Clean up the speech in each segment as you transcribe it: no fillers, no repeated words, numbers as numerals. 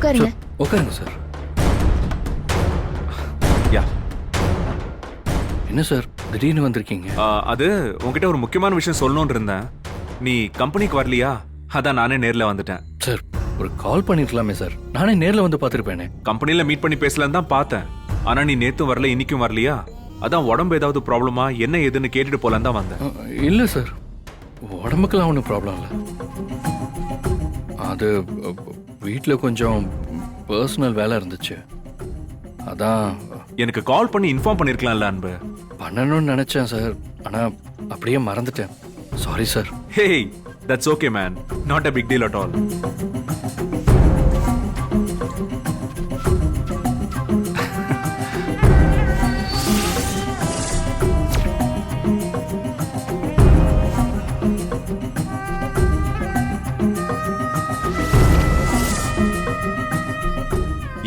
உட்காருங்க. உட்காருங்க சார். யா என்ன சார் திடீர்னு வந்திருக்கீங்க? அது உன்கிட்ட ஒரு முக்கியமான விஷயம் சொல்லணும்னு இருந்தேன். நீ கம்பெனிக்கு வரலையா? அதான் நானே நேர்ல வந்துட்டேன். சார் ஒரு கால் பண்ணிருக்கலாமே சார், நானே நேர்ல வந்து பார்த்துருப்பேனே. கம்பெனில மீட் பண்ணி பேசலான்னு தான் பார்த்தேன். ஆனா நீ நேத்தும் வரல, இன்னைக்கும் வரலையா? அதான் உடம்பு ஏதாவது ப்ராப்ளமா என்ன ஏதுன்னு கேட்டுட்டு போலான்னு தான் வந்தேன். இல்லை சார், உடம்புக்கெல்லாம் ஒன்றும் ப்ராப்ளம் இல்லை. அது வீட்டில் கொஞ்சம் பர்சனல் வேலை இருந்துச்சு, அதான். எனக்கு கால் பண்ணி இன்ஃபார்ம் பண்ணிருக்கலாம்ல அன்பு. பண்ணணும்னு நினைச்சேன் சார், ஆனால் அப்படியே மறந்துட்டேன். Sorry sir. Hey, that's okay man, not a big deal at all.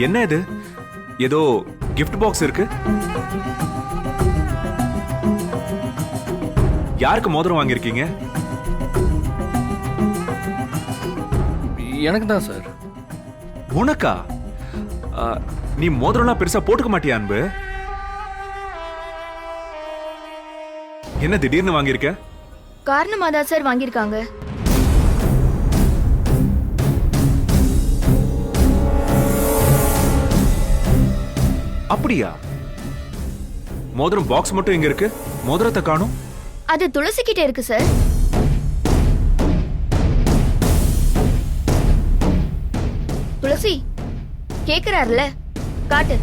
என்ன இது? ஏதோ gift பாக்ஸ் இருக்கு. யாருக்கு மோதிரம் வாங்கியிருக்கீங்க? எனக்கு தான் சார். உனக்கா? நீ மோதிரம்லாம் பெருசா போட்டுக்க மாட்டியா அன்பு? என்ன திடீர்னு வாங்கியிருக்க? காரணமா தான் சார் வாங்கியிருக்காங்க. அப்படியா? மோதிரம் பாக்ஸ் மட்டும் எங்க இருக்கு? மோதிரத்தை காணோம். அது துளசி கிட்ட இருக்கு சார். துளசி கேக்குறாருல, காட்டு.